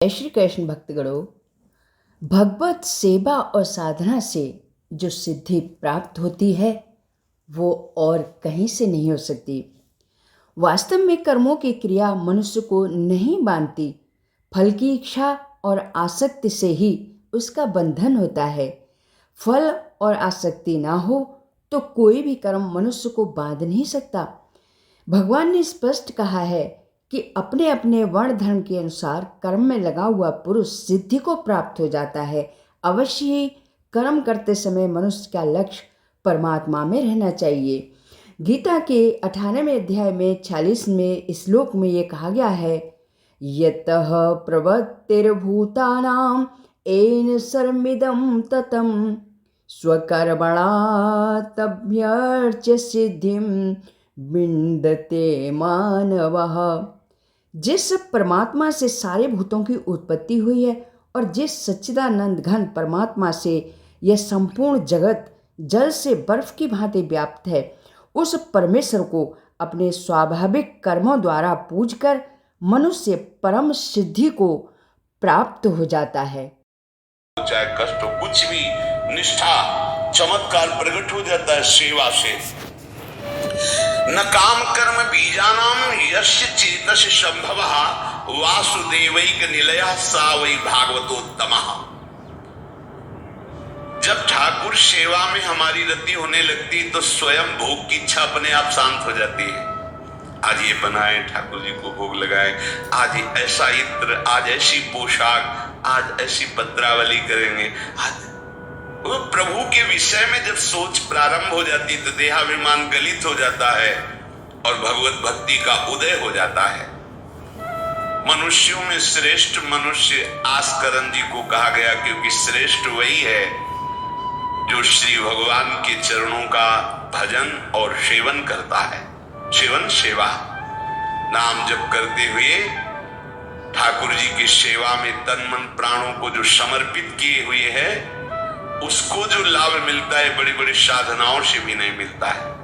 जय श्री कृष्ण भक्तगणों। भगवत सेवा और साधना से जो सिद्धि प्राप्त होती है वो और कहीं से नहीं हो सकती। वास्तव में कर्मों की क्रिया मनुष्य को नहीं बांधती, फल की इच्छा और आसक्ति से ही उसका बंधन होता है। फल और आसक्ति ना हो तो कोई भी कर्म मनुष्य को बांध नहीं सकता। भगवान ने स्पष्ट कहा है कि अपने अपने वर्ण धर्म के अनुसार कर्म में लगा हुआ पुरुष सिद्धि को प्राप्त हो जाता है। अवश्य ही कर्म करते समय मनुष्य का लक्ष्य परमात्मा में रहना चाहिए। गीता के 98वें अध्याय में 46वें श्लोक में ये कहा गया है, यतः प्रवृत्तिर्भूतानां येन सर्वमिदं ततं स्वकर्मणा तभ्यर्च्य सिद्धिं विन्दते मानवः। जिस परमात्मा से सारे भूतों की उत्पत्ति हुई है और जिस सच्चिदानंद घन परमात्मा से यह संपूर्ण जगत जल से बर्फ की भांति व्याप्त है, उस परमेश्वर को अपने स्वाभाविक कर्मों द्वारा पूजकर मनुष्य परम सिद्धि को प्राप्त हो जाता है। चाहे कष्ट हो, कुछ भी निष्ठा चमत्कार प्रकट हो जाता है सेवा से। न काम कर्म बीजानाम यस्य चेतस संभवः वासुदेवैक निलयः सा वै भागवतोत्तमः। जब ठाकुर सेवा में हमारी रति होने लगती तो स्वयं भोग की इच्छा अपने आप शांत हो जाती है। आज ये बनाए, ठाकुर जी को भोग लगाए, आज ऐसा इत्र, आज ऐसी पोशाक, आज ऐसी पत्रावली करेंगे। आज वो प्रभु के विषय में जब सोच प्रारंभ हो जाती तो देहाभिमान गलित हो जाता है और भगवत भक्ति का उदय हो जाता है। मनुष्यों में श्रेष्ठ मनुष्य आस्करन जी को कहा गया, क्योंकि श्रेष्ठ वही है जो श्री भगवान के चरणों का भजन और सेवन करता है। सेवन सेवा नाम जप करते हुए ठाकुर जी की सेवा में तन मन प्राणों को जो समर्पित किए हुए है, उसको जो लाभ मिलता है बड़ी बड़ी साधनाओं से भी नहीं मिलता है।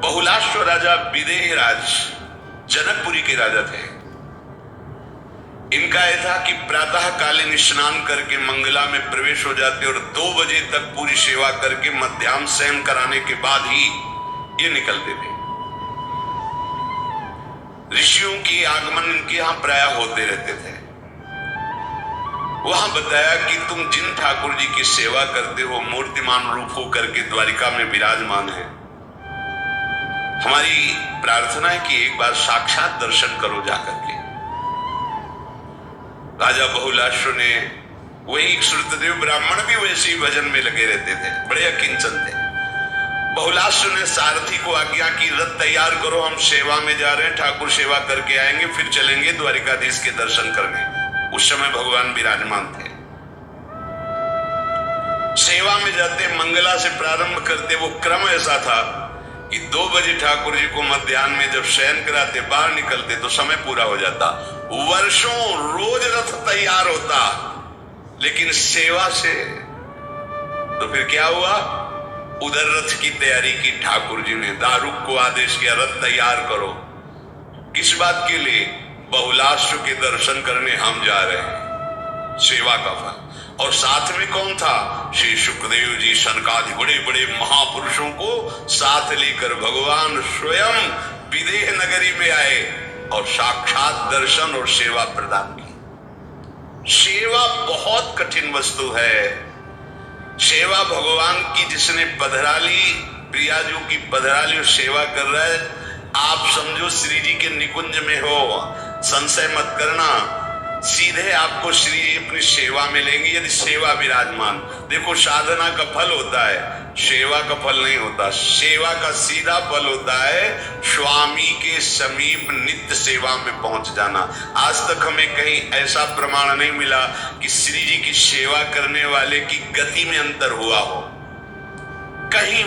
बहुलाश्व राजा विदेह राज जनकपुरी के राजा थे। इनका यह था कि प्रातः कालीन स्नान करके मंगला में प्रवेश हो जाते और 2 बजे तक पूरी सेवा करके मध्याह्न शयन कराने के बाद ही ये निकलते थे। ऋषियों की आगमन इनके यहां प्रायः होते रहते थे। वहां बताया कि तुम जिन ठाकुर जी की सेवा करते हो मूर्तिमान रूप हो करके द्वारिका में विराजमान है। हमारी प्रार्थना है कि एक बार साक्षात दर्शन करो जाकर के। राजा बहुलाश्व ने, वही श्रुतदेव ब्राह्मण भी वैसे ही भजन में लगे रहते थे, बड़े अकिंचन थे। बहुलाश्व ने सारथी को आज्ञा की, रथ तैयार करो, हम सेवा में जा रहे हैं, ठाकुर सेवा करके आएंगे, फिर चलेंगे द्वारिकाधीश के दर्शन करने। उस समय भगवान विराजमान थे। सेवा में जाते, मंगला से प्रारंभ करते। वो क्रम ऐसा था कि 2 बजे ठाकुर जी को मध्याह्न में जब शयन कराते, बाहर निकलते तो समय पूरा हो जाता। वर्षों रोज रथ तैयार होता, लेकिन सेवा से तो फिर क्या हुआ, उधर रथ की तैयारी की ठाकुर जी ने। दारुक को आदेश किया, रथ तैयार करो। किस बात के लिए? बहुलाश्व के दर्शन करने हम जा रहे हैं, सेवा का फल। और साथ में कौन था? श्री सुखदेव जी सनकादि बड़े बड़े महापुरुषों को साथ लेकर भगवान स्वयं विदेह नगरी में आए और साक्षात दर्शन और सेवा प्रदान की। सेवा बहुत कठिन वस्तु है। सेवा भगवान की, जिसने पधराली, प्रियाजू की पधराली और सेवा कर रहा है, आप समझो श्री जी के निकुंज में हो, संशय मत करना, सीधे आपको श्री जी अपनी सेवा में लेंगे यदि सेवा विराजमान। देखो, साधना का फल होता है, सेवा का फल नहीं होता। सेवा का सीधा फल होता है स्वामी के समीप नित्य सेवा में पहुंच जाना। आज तक हमें कहीं ऐसा प्रमाण नहीं मिला कि श्री जी की सेवा करने वाले की गति में अंतर हुआ हो। कहीं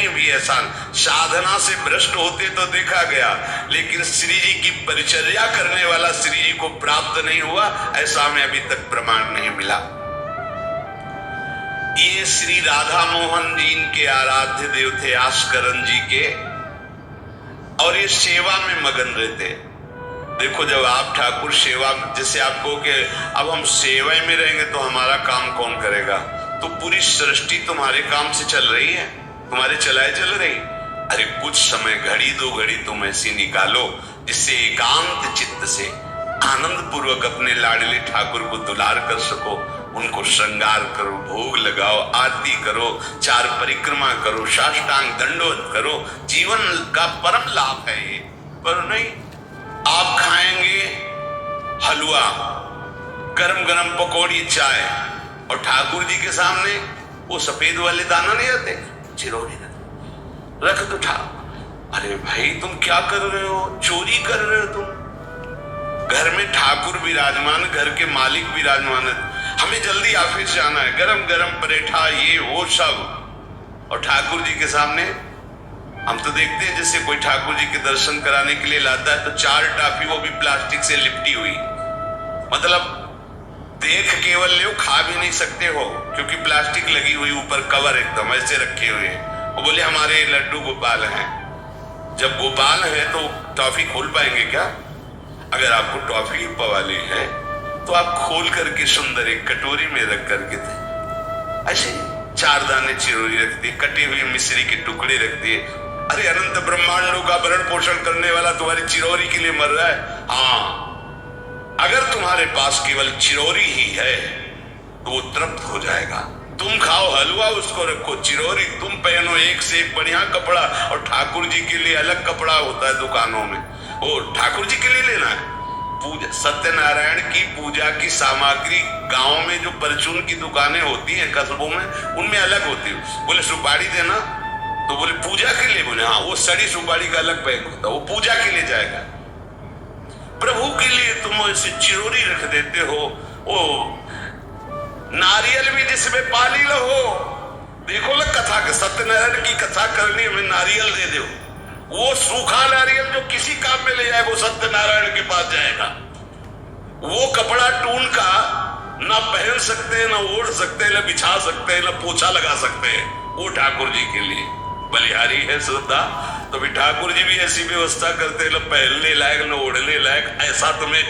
भी ऐसा साधना से भ्रष्ट होते तो देखा गया, लेकिन श्री जी की परिचर्या करने वाला श्री जी को प्राप्त नहीं हुआ, ऐसा हमें अभी तक प्रमाण नहीं मिला। ये श्री राधा मोहन जी इनके आराध्य देव थे, आस्करन जी के, और ये सेवा में मगन रहते। देखो जब आप ठाकुर सेवा, जैसे आपको कि अब हम सेवा में रहेंगे तो हमारा काम कौन करेगा, तो पूरी सृष्टि तुम्हारे काम से चल रही है, तुम्हारे चलाए चल रही। अरे कुछ समय, घड़ी दो घड़ी तुम ऐसी निकालो जिससे एकांत चित्त से आनंद पूर्वक अपने लाडले ठाकुर को दुलार कर सको। उनको श्रृंगार करो, भोग लगाओ, आरती करो, 4 परिक्रमा करो, साष्टांग दंडवत करो। जीवन का परम लाभ है ये। पर नहीं, आप खाएंगे हलवा, गरम गरम पकौड़ी, चाय, और ठाकुर जी के सामने वो सफेद वाले दाना नहीं आते, चिरौरी रख दो अरे भाई तुम क्या कर रहे हो, चोरी कर रहे हो तुम। घर में ठाकुर विराजमान, घर के मालिक विराजमान है, हमें जल्दी ऑफिस जाना है, गरम गरम परेठा ये वो सब, और ठाकुर जी के सामने हम तो देखते हैं जैसे कोई ठाकुर जी के दर्शन कराने के लिए लाता है तो 4 टाफी, वो भी प्लास्टिक से लिपटी हुई, मतलब देख केवल ले, खा भी नहीं सकते हो क्योंकि प्लास्टिक लगी हुई, ऊपर कवर एकदम ऐसे रखे हुए हैं। वो बोले हमारे लड्डू गोपाल हैं। जब गोपाल हैं तो टॉफी खोल पाएंगे क्या? अगर आपको टॉफी पवाली है तो आप खोल करके सुंदर एक कटोरी में रख करके थे, ऐसे 4 दाने चिरौरी रख दिए, कटे हुए मिश्री के टुकड़े रख दिए। अरे अनंत ब्रह्मांडों का भरण पोषण करने वाला तुम्हारी चिरौरी के लिए मर रहा है। हाँ, अगर तुम्हारे पास केवल चिरौरी ही है तो वो तृप्त हो जाएगा। तुम खाओ हलवा, उसको रखो चिरौरी, तुम पहनो एक से एक बढ़िया कपड़ा, और ठाकुर जी के लिए अलग कपड़ा होता है दुकानों में, वो ठाकुर जी के लिए लेना है। पूजा, सत्यनारायण की पूजा की सामग्री गांव में जो परचून की दुकानें होती हैं कस्बों में, उनमें अलग होती है। बोले सुपारी देना, तो बोले पूजा के लिए, बोले हाँ, वो सड़ी सुपारी का अलग पैक होता है, वो पूजा के लिए जाएगा। प्रभु के लिए तुम ऐसे चिरौरी रख देते हो। ओ नारियल भी जिसमें पाली लो, देखो ना कथा के, सत्यनारायण की कथा करनी में नारियल दे दो, वो सूखा नारियल जो किसी काम में ले जाए वो सत्यनारायण के पास जाएगा। वो कपड़ा टून का ना पहन सकते, ना ओढ़ सकते, ना बिछा सकते, ना पोछा लगा सकते, वो ठाकुर जी के लिए बलिहारी है श्रद्धा। तो भी ठाकुर जी भी ऐसी व्यवस्था करते, न पहनने लायक न ओढ़ने लायक, ऐसा तुम्हें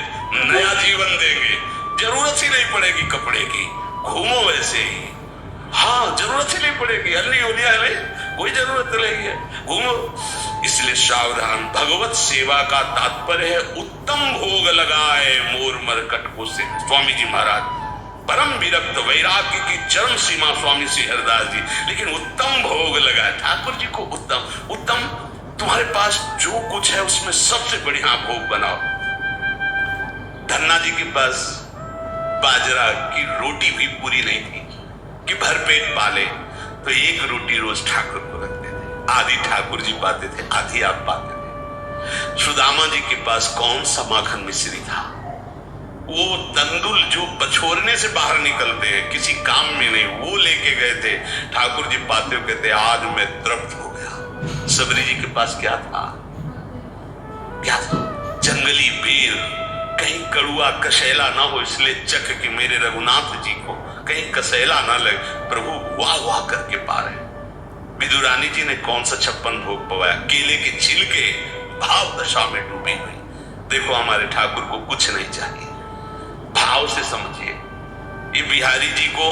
नया जीवन देंगे, जरूरत ही नहीं पड़ेगी कपड़े की, घूमो वैसे ही। हाँ, जरूरत ही नहीं पड़ेगी, अन्य होलिया नहीं, कोई जरूरत नहीं है, घूमो। इसलिए सावधान, भगवत सेवा का तात्पर्य है उत्तम भोग लगाए मोर मरकट को से। स्वामी जी महाराज परम विरक्त वैराग्य की चरम सीमा स्वामी श्री हरिदास जी, लेकिन उत्तम भोग लगाए ठाकुर जी को। उत्तम उत्तम, तुम्हारे पास जो कुछ है उसमें सबसे बढ़िया भोग बनाओ। धन्ना जी के पास बाजरा की रोटी भी पूरी नहीं थी कि भरपेट पाले, तो 1 रोटी रोज ठाकुर को रखते थे, आधी ठाकुर जी पाते थे, आधी आप पाते थे। सुदामा जी के पास कौन सा माखन मिश्री था, वो तंदुल जो बछोरने से बाहर निकलते हैं, किसी काम में नहीं, वो लेके गए थे। ठाकुर जी पाते हो कहते आज मैं तृप्त हो गया। सबरी जी के पास क्या था, क्या था? जंगली बेर, कहीं कड़ुआ कसेला ना हो, इसलिए चख के मेरे रघुनाथ जी को कहीं कसेला ना लगे, प्रभु वाह वाह करके पा रहे। विदुरानी जी ने कौन सा 56 भोग पवाया, केले के छिलके भाव दशा में डूबी हुई। देखो हमारे ठाकुर को कुछ नहीं चाहिए, भाव से समझिए। ये बिहारी जी को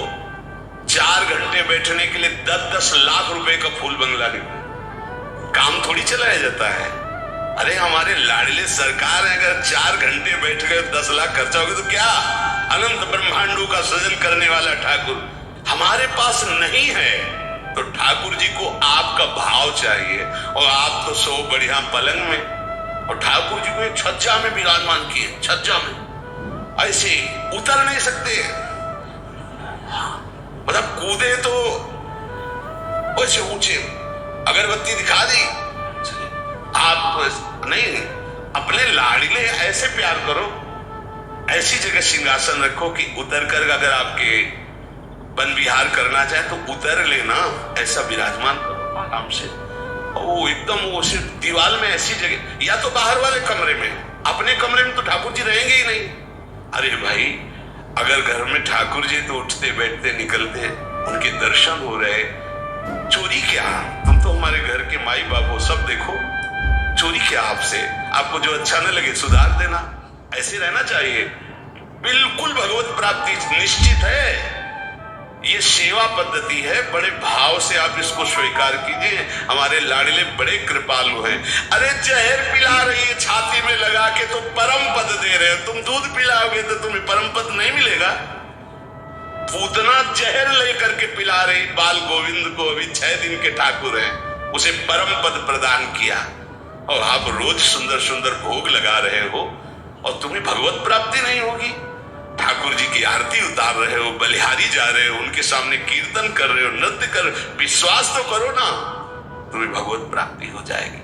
4 घंटे बैठने के लिए 10-10 लाख रुपए का फूल बंगला नहीं, काम थोड़ी चलाया जाता है। अरे हमारे लाडले सरकार है, अगर 4 घंटे बैठ गए 10 लाख खर्चा होगा तो क्या? अनंत ब्रह्मांडों का सृजन करने वाला ठाकुर हमारे पास नहीं है, तो ठाकुर जी को आपका भाव चाहिए। और आप तो सो बढ़िया पलंग में, और ठाकुर जी को एक छज्जा में विराजमान किए, छज्जा में ऐसे उतर नहीं सकते, मतलब कूदे तो वैसे ऊंचे, अगरबत्ती दिखा दी, आप तो नहीं, अपने लाडले ऐसे प्यार करो, ऐसी जगह सिंहासन रखो कि उतर कर अगर आपके वन विहार करना चाहे तो उतर लेना, ऐसा विराजमान करो आराम से। वो एकदम वो सिर्फ दीवार में ऐसी जगह, या तो बाहर वाले कमरे में, अपने कमरे में तो ठाकुर जी रहेंगे ही नहीं। अरे भाई, अगर घर में ठाकुर जी तो उठते बैठते निकलते, उनके दर्शन हो रहे, चोरी क्या? हम तो हमारे घर के माई बाप हो, सब देखो, चोरी क्या आपसे? आपको जो अच्छा न लगे सुधार देना, ऐसे रहना चाहिए। बिल्कुल भगवत प्राप्ति निश्चित है। ये सेवा पद्धति है, बड़े भाव से आप इसको स्वीकार कीजिए। हमारे लाडले बड़े कृपालु हैं। अरे जहर पिला रही है छाती में लगा के तो परम पद दे रहे हैं, तुम दूध पिलाओगे तो तुम्हें परम पद नहीं मिलेगा। पूतना जहर लेकर के पिला रही बाल गोविंद को, अभी 6 दिन के ठाकुर हैं, उसे परम पद प्रदान किया, और आप रोज सुंदर सुंदर भोग लगा रहे हो और तुम्हें भगवत प्राप्ति नहीं होगी। ठाकुर जी की आरती उतार रहे हो, बलिहारी जा रहे हो, उनके सामने कीर्तन कर रहे हो, नृत्य कर, विश्वास तो करो ना, तुम्हें भगवत प्राप्ति हो जाएगी।